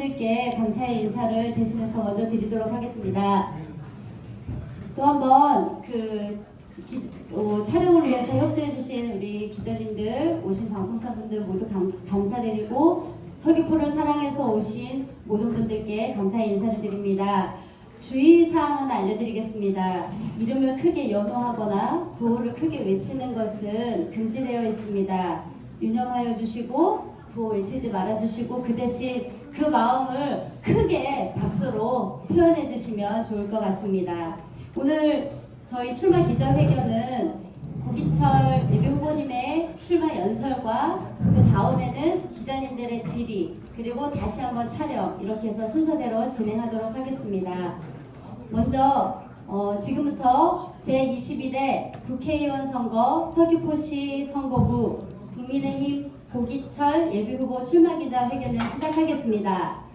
후보님들께 감사의 인사를 대신해서 먼저 드리도록 하겠습니다. 또 한번 촬영을 위해서 협조해주신 우리 기자님들, 오신 방송사분들 모두 감사드리고 서귀포를 사랑해서 오신 모든 분들께 감사의 인사를 드립니다. 주의사항 하나 알려드리겠습니다. 이름을 크게 연호하거나 구호를 크게 외치는 것은 금지되어 있습니다. 유념하여 주시고 구호 외치지 말아주시고 그 대신 그 마음을 크게 박수로 표현해 주시면 좋을 것 같습니다. 오늘 저희 출마 기자회견은 고기철 예비후보님의 출마 연설과 그 다음에는 기자님들의 질의 그리고 다시 한번 촬영 이렇게 해서 순서대로 진행하도록 하겠습니다. 먼저 지금부터 제22대 국회의원 선거 서귀포시 선거구 국민의힘 고기철 예비후보 출마기자회견을 시작하겠습니다.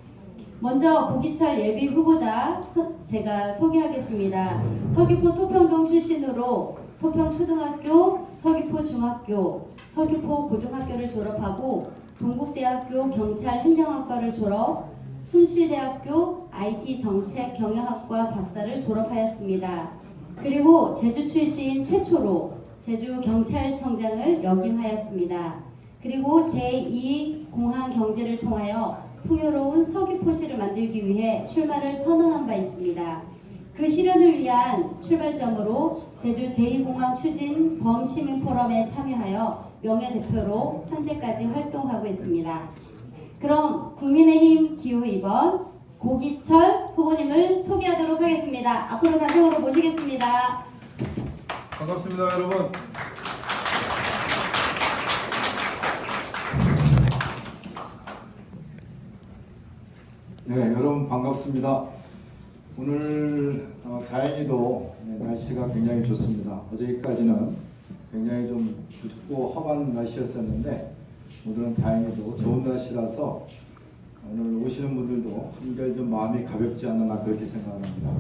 먼저 고기철 예비후보자 제가 소개하겠습니다. 서귀포 토평동 출신으로 토평초등학교, 서귀포중학교, 서귀포고등학교를 졸업하고 동국대학교 경찰행정학과를 졸업, 순실대학교 IT정책경영학과 박사를 졸업하였습니다. 그리고 제주 출신 최초로 제주경찰청장을 역임하였습니다. 그리고 제2공항경제를 통하여 풍요로운 서귀포시를 만들기 위해 출마를 선언한 바 있습니다. 그 실현을 위한 출발점으로 제주 제2공항 추진 범시민포럼에 참여하여 명예대표로 현재까지 활동하고 있습니다. 그럼 국민의힘 기호 2번 고기철 후보님을 소개하도록 하겠습니다. 앞으로 단상으로 모시겠습니다. 반갑습니다, 여러분. 네, 여러분 반갑습니다. 오늘 다행히도 날씨가 굉장히 좋습니다. 어제까지는 굉장히 좀 춥고 험한 날씨였었는데 오늘은 다행히도 좋은 날씨라서 오늘 오시는 분들도 한결 좀 마음이 가볍지 않나 그렇게 생각합니다.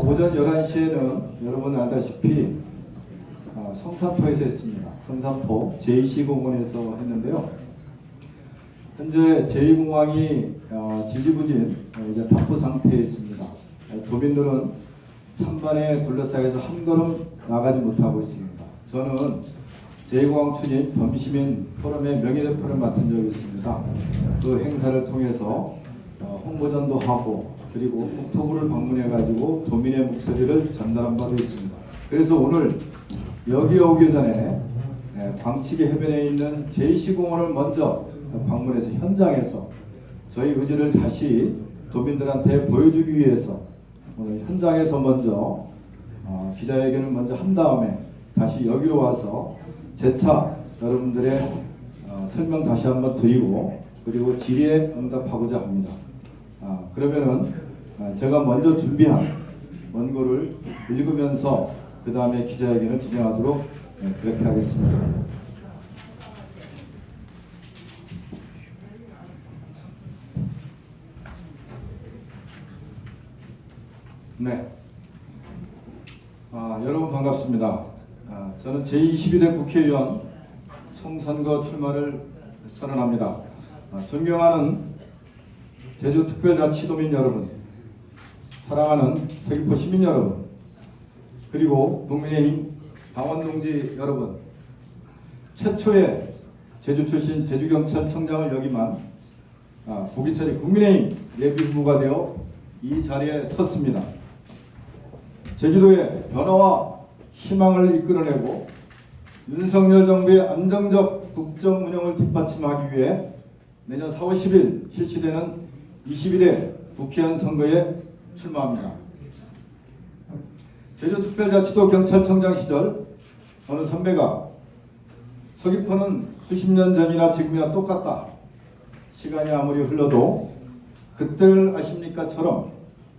오전 11시에는 여러분 알다시피 성사포에서 했습니다. 성사포 제2시공원에서 했는데요. 현재 제2공항이 지지부진 이제 답보 상태에 있습니다. 도민들은 찬반에 둘러싸여서 한 걸음 나가지 못하고 있습니다. 저는 제2공항 추진 범시민 포럼의 명예대표를 맡은 적이 있습니다. 그 행사를 통해서 홍보전도 하고 그리고 국토부를 방문해 가지고 도민의 목소리를 전달한 바도 있습니다. 그래서 오늘 여기 오기 전에 광치기 해변에 있는 제2시공원을 먼저 방문해서 현장에서 저희 의지를 다시 도민들한테 보여주기 위해서 오늘 현장에서 먼저 기자회견을 먼저 한 다음에 다시 여기로 와서 재차 여러분들의 설명 다시 한번 드리고 그리고 질의에 응답하고자 합니다. 그러면은 제가 먼저 준비한 원고를 읽으면서 그 다음에 기자회견을 진행하도록 그렇게 하겠습니다. 네. 여러분 반갑습니다. 저는 제22대 국회의원 총선거 출마를 선언합니다. 존경하는 제주특별자치도민 여러분, 사랑하는 서귀포 시민 여러분, 그리고 국민의힘 당원동지 여러분, 최초의 제주 출신 제주경찰청장을 역임한 고기철이 국민의힘 예비후보가 되어 이 자리에 섰습니다. 제주도의 변화와 희망을 이끌어내고 윤석열 정부의 안정적 국정 운영을 뒷받침하기 위해 내년 4월 10일 실시되는 22대 국회의원 선거에 출마합니다. 제주특별자치도 경찰청장 시절 어느 선배가 서귀포는 수십 년 전이나 지금이나 똑같다. 시간이 아무리 흘러도 그때를 아십니까처럼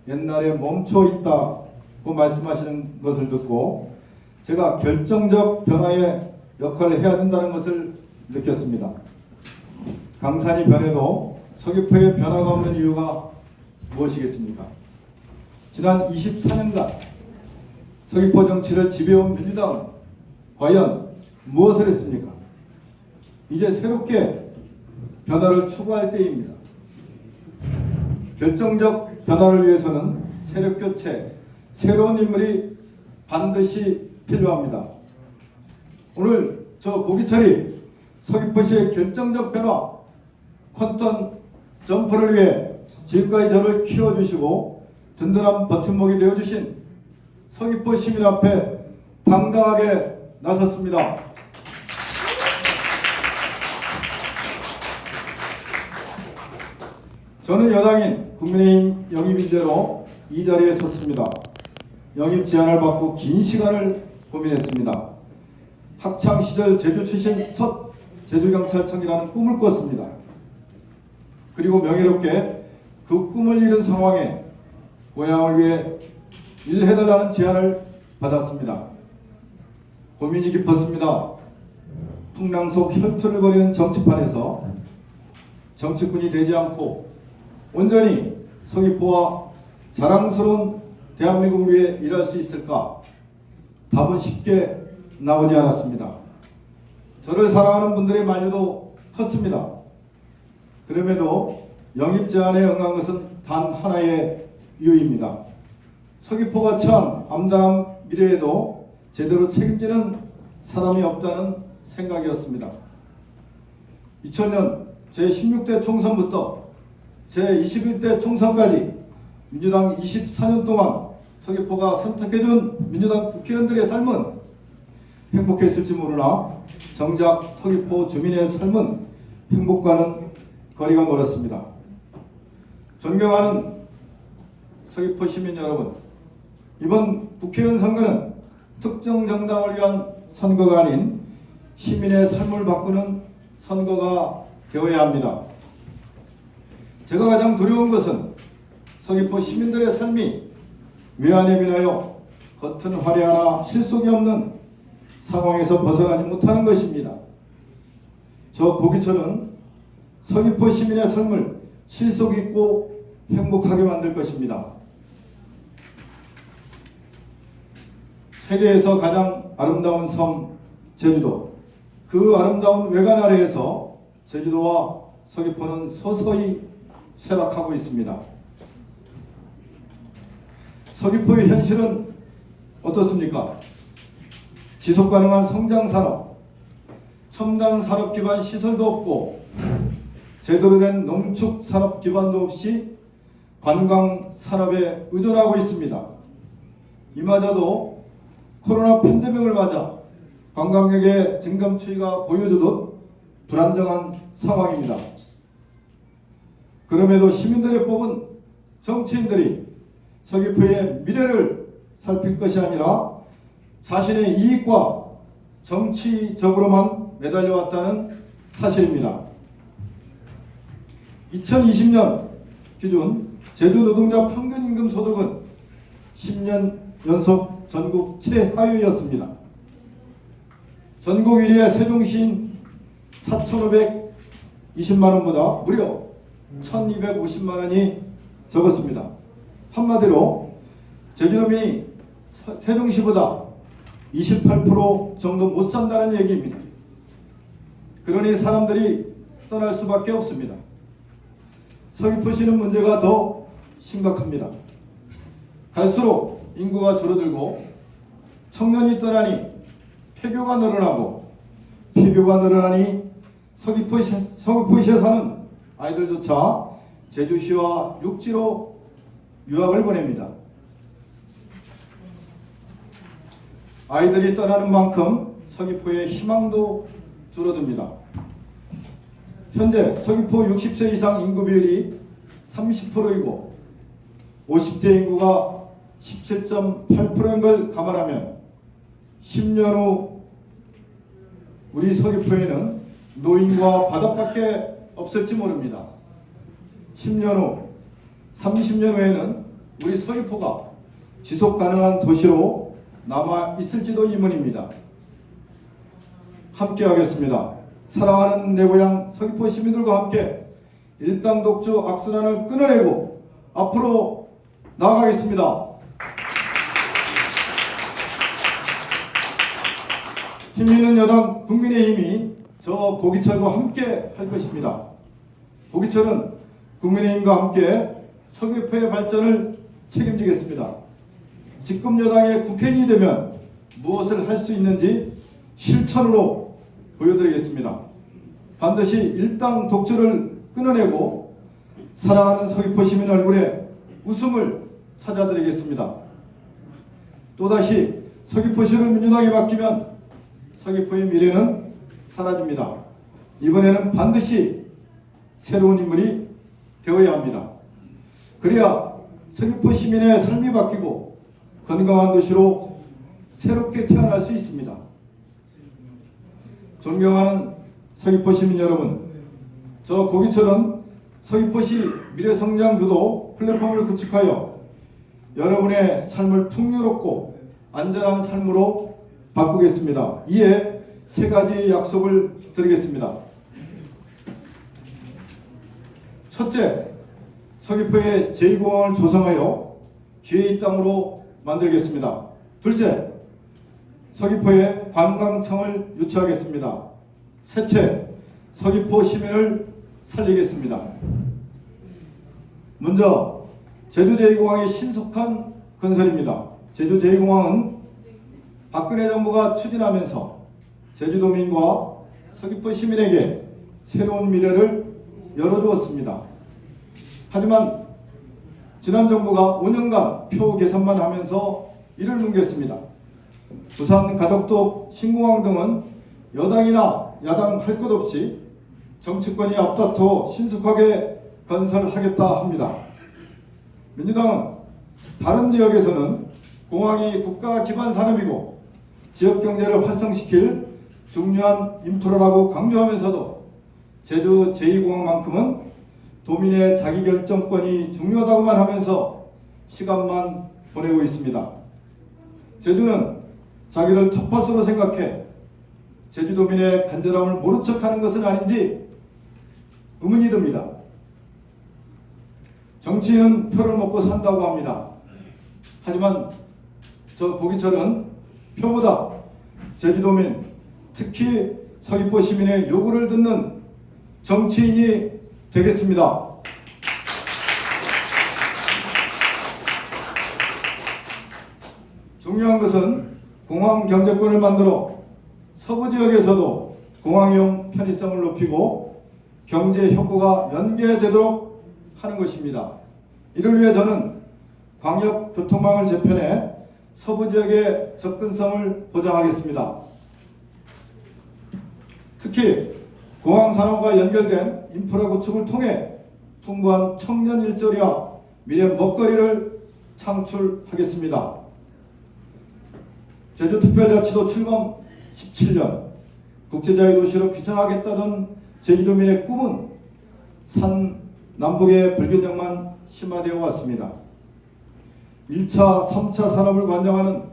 옛날에 멈춰 있다고 말씀하시는 것을 듣고 제가 결정적 변화의 역할을 해야 된다는 것을 느꼈습니다. 강산이 변해도 서귀포에 변화가 없는 이유가 무엇이겠습니까? 지난 24년간 서귀포 정치를 지배해온 민주당은 과연 무엇을 했습니까? 이제 새롭게 변화를 추구할 때입니다. 결정적 변화를 위해서는 세력 교체, 새로운 인물이 반드시 필요합니다. 오늘 저 고기철이 서귀포시의 결정적 변화, 퀀텀 점프를 위해 지금까지 저를 키워주시고 든든한 버팀목이 되어주신 서귀포 시민 앞에 당당하게 나섰습니다. 저는 여당인 국민의힘 영입인재로 이 자리에 섰습니다. 영입 제안을 받고 긴 시간을 고민했습니다. 학창시절 제주 출신 첫 제주경찰청이라는 꿈을 꿨습니다. 그리고 명예롭게 그 꿈을 이룬 상황에 고향을 위해 일해달라는 제안을 받았습니다. 고민이 깊었습니다. 풍랑 속 혈투를 벌이는 정치판에서 정치꾼이 되지 않고 온전히 서귀포와 자랑스러운 대한민국을 위해 일할 수 있을까? 답은 쉽게 나오지 않았습니다. 저를 사랑하는 분들의 만류도 컸습니다. 그럼에도 영입 제안에 응한 것은 단 하나의 이유입니다. 서귀포가 처한 암담한 미래에도 제대로 책임지는 사람이 없다는 생각이었습니다. 2000년 제16대 총선부터 제21대 총선까지 민주당 24년 동안 서귀포가 선택해준 민주당 국회의원들의 삶은 행복했을지 모르나 정작 서귀포 주민의 삶은 행복과는 거리가 멀었습니다. 존경하는 서귀포 시민 여러분, 이번 국회의원 선거는 특정 정당을 위한 선거가 아닌 시민의 삶을 바꾸는 선거가 되어야 합니다. 제가 가장 두려운 것은 서귀포 시민들의 삶이 외환에 비하여 겉은 화려하나 실속이 없는 상황에서 벗어나지 못하는 것입니다. 저 고기철은 서귀포 시민의 삶을 실속 있고 행복하게 만들 것입니다. 세계에서 가장 아름다운 섬 제주도, 그 아름다운 외관 아래에서 제주도와 서귀포는 서서히 쇠락하고 있습니다. 서귀포의 현실은 어떻습니까? 지속가능한 성장산업, 첨단 산업 기반 시설도 없고 제대로 된 농축 산업 기반도 없이 관광 산업에 의존하고 있습니다. 이마저도 코로나 팬데믹을 맞아 관광객의 증감 추이가 보여주듯 불안정한 상황입니다. 그럼에도 시민들의 뽑은 정치인들이 서귀포의 미래를 살필 것이 아니라 자신의 이익과 정치적으로만 매달려왔다는 사실입니다. 2020년 기준 제주 노동자 평균 임금 소득은 10년 연속 전국 최하위였습니다. 전국 1위의 세종시인 4,520만 원보다 무려 1,250만 원이 적었습니다. 한마디로 제주도민이 세종시보다 28% 정도 못 산다는 얘기입니다. 그러니 사람들이 떠날 수밖에 없습니다. 서귀포시는 문제가 더 심각합니다. 갈수록 인구가 줄어들고 청년이 떠나니 폐교가 늘어나고 폐교가 늘어나니 서귀포시에 사는 아이들조차 제주시와 육지로 유학을 보냅니다. 아이들이 떠나는 만큼 서귀포의 희망도 줄어듭니다. 현재 서귀포 60세 이상 인구 비율이 30%이고 50대 인구가 17.8%인 걸 감안하면 10년 후 우리 서귀포에는 노인과 바닷밖에 없을지 모릅니다. 10년 후, 30년 후에는 우리 서귀포가 지속가능한 도시로 남아 있을지도 의문입니다. 함께 하겠습니다. 사랑하는 내 고향 서귀포 시민들과 함께 일당 독주 악순환을 끊어내고 앞으로 나아가겠습니다. 힘있는 여당 국민의힘이 저 고기철과 함께 할 것입니다. 고기철은 국민의힘과 함께 서귀포의 발전을 책임지겠습니다. 집권 여당의 국회의원이 되면 무엇을 할 수 있는지 실천으로 보여드리겠습니다. 반드시 일당 독주를 끊어내고 사랑하는 서귀포 시민 얼굴에 웃음을 찾아드리겠습니다. 또다시 서귀포시를 민주당에 맡기면 서귀포의 미래는 사라집니다. 이번에는 반드시 새로운 인물이 되어야 합니다. 그래야 서귀포 시민의 삶이 바뀌고 건강한 도시로 새롭게 태어날 수 있습니다. 존경하는 서귀포 시민 여러분, 저 고기철은 서귀포시 미래성장주도 플랫폼을 구축하여 여러분의 삶을 풍요롭고 안전한 삶으로 바꾸겠습니다. 이에 세 가지 약속을 드리겠습니다. 첫째, 서귀포에 제2공항을 조성하여 기회의 땅으로 만들겠습니다. 둘째, 서귀포에 관광청을 유치하겠습니다. 셋째, 서귀포 시민을 살리겠습니다. 먼저 제주 제2공항의 신속한 건설입니다. 제주 제2공항은 박근혜 정부가 추진하면서 제주도민과 서귀포 시민에게 새로운 미래를 열어주었습니다. 하지만 지난 정부가 5년간 표 계산만 하면서 이를 뭉갰습니다. 부산 가덕도 신공항 등은 여당이나 야당 할 것 없이 정치권이 앞다퉈 신속하게 건설하겠다 합니다. 민주당은 다른 지역에서는 공항이 국가 기반 산업이고 지역 경제를 활성시킬 중요한 인프라라고 강조하면서도 제주 제2공항만큼은 도민의 자기결정권이 중요하다고만 하면서 시간만 보내고 있습니다. 제주는 자기들 텃밭으로 생각해 제주도민의 간절함을 모른 척하는 것은 아닌지 의문이 듭니다. 정치인은 표를 먹고 산다고 합니다. 하지만 저 고기철은 표보다 제주도민, 특히 서귀포 시민의 요구를 듣는 정치인이 되겠습니다. 중요한 것은 공항 경제권을 만들어 서부 지역에서도 공항이용 편의성을 높이고 경제 효과가 연계되도록 하는 것입니다. 이를 위해 저는 광역교통망을 재편해 서부 지역의 접근성을 보장하겠습니다. 특히 공항 산업과 연결된 인프라 구축을 통해 풍부한 청년 일자리와 미래 먹거리를 창출하겠습니다. 제주특별자치도 출범 17년, 국제자유도시로 비상하겠다던 제주도민의 꿈은 산 남북의 불균형만 심화되어 왔습니다. 1차, 3차 산업을 관장하는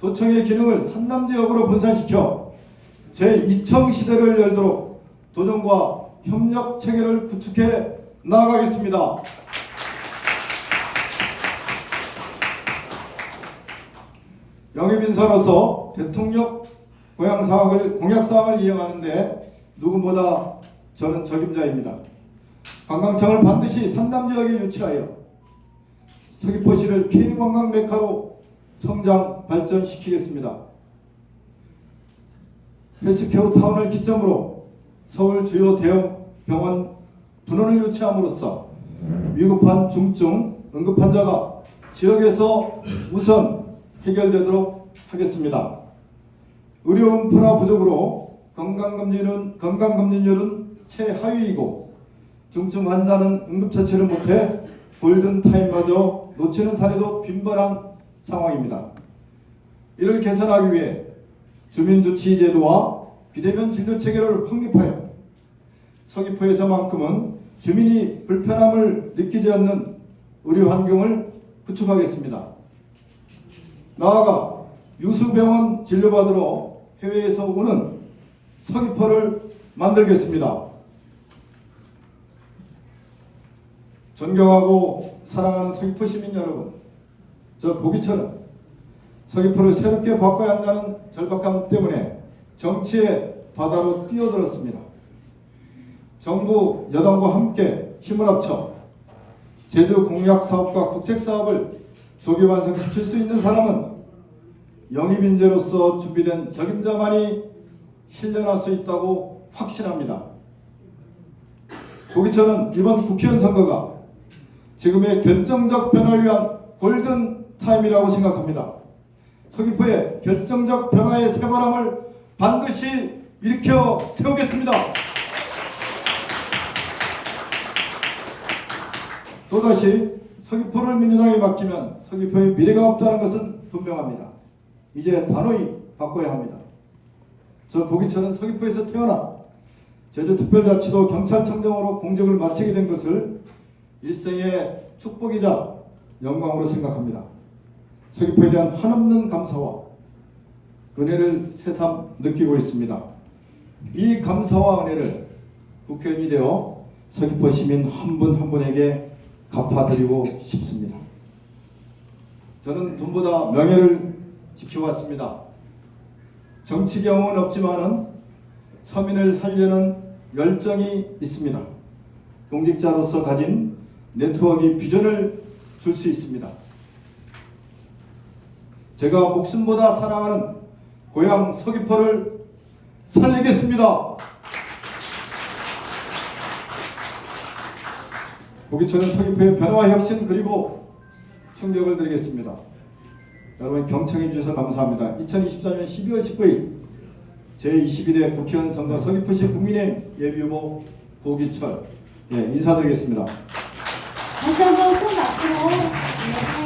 도청의 기능을 산남지역으로 분산시켜 제2청 시대를 열도록 도정과 협력 체계를 구축해 나아가겠습니다. 영입인사로서 대통령 공약사항을 이행하는 데 누구보다 저는 적임자입니다. 관광청을 반드시 산남지역에 유치하여 서귀포시를 K관광 메카로 성장 발전시키겠습니다. 헬스케어 타운을 기점으로 서울 주요 대형 병원 분원을 유치함으로써 위급한 중증 응급환자가 지역에서 우선 해결되도록 하겠습니다. 의료 인프라 부족으로 건강검진율은 최하위이고 중증 환자는 응급처치를 못해 골든타임마저 놓치는 사례도 빈번한 상황입니다. 이를 개선하기 위해 주민주치제도와 비대면 진료체계를 확립하여 서귀포에서만큼은 주민이 불편함을 느끼지 않는 의료 환경을 구축하겠습니다. 나아가 유수병원 진료받으러 해외에서 오는 서귀포를 만들겠습니다. 존경하고 사랑하는 서귀포 시민 여러분, 저 고기철은 서귀포를 새롭게 바꿔야 한다는 절박함 때문에 정치의 바다로 뛰어들었습니다. 정부 여당과 함께 힘을 합쳐 제주 공약 사업과 국책 사업을 조기 완성시킬 수 있는 사람은 영입인재로서 준비된 적임자만이 실현할 수 있다고 확신합니다. 고기철은 이번 국회의원 선거가 지금의 결정적 변화를 위한 골든 타임이라고 생각합니다. 서귀포의 결정적 변화의 새바람을 반드시 일으켜 세우겠습니다. 또다시 서귀포를 민주당에 맡기면 서귀포의 미래가 없다는 것은 분명합니다. 이제 단호히 바꿔야 합니다. 저 고기철은 서귀포에서 태어나 제주특별자치도 경찰청장으로 공직을 마치게 된 것을 일생의 축복이자 영광으로 생각합니다. 서귀포에 대한 한없는 감사와 은혜를 새삼 느끼고 있습니다. 이 감사와 은혜를 국회의원이 되어 서귀포 시민 한 분 한 분에게 갚아드리고 싶습니다. 저는 돈보다 명예를 지켜왔습니다. 정치 경험은 없지만은 서민을 살려는 열정이 있습니다. 공직자로서 가진 네트워크 비전을 줄 수 있습니다. 제가 목숨보다 사랑하는 고향 서귀포를 살리겠습니다. 고기철은 서귀포의 변화와 혁신 그리고 충격을 드리겠습니다. 여러분 경청해 주셔서 감사합니다. 2024년 12월 19일 제22대 국회의원 선거 서귀포시 국민의힘 예비후보 고기철 인사드리겠습니다. 다시 한번 큰 박수로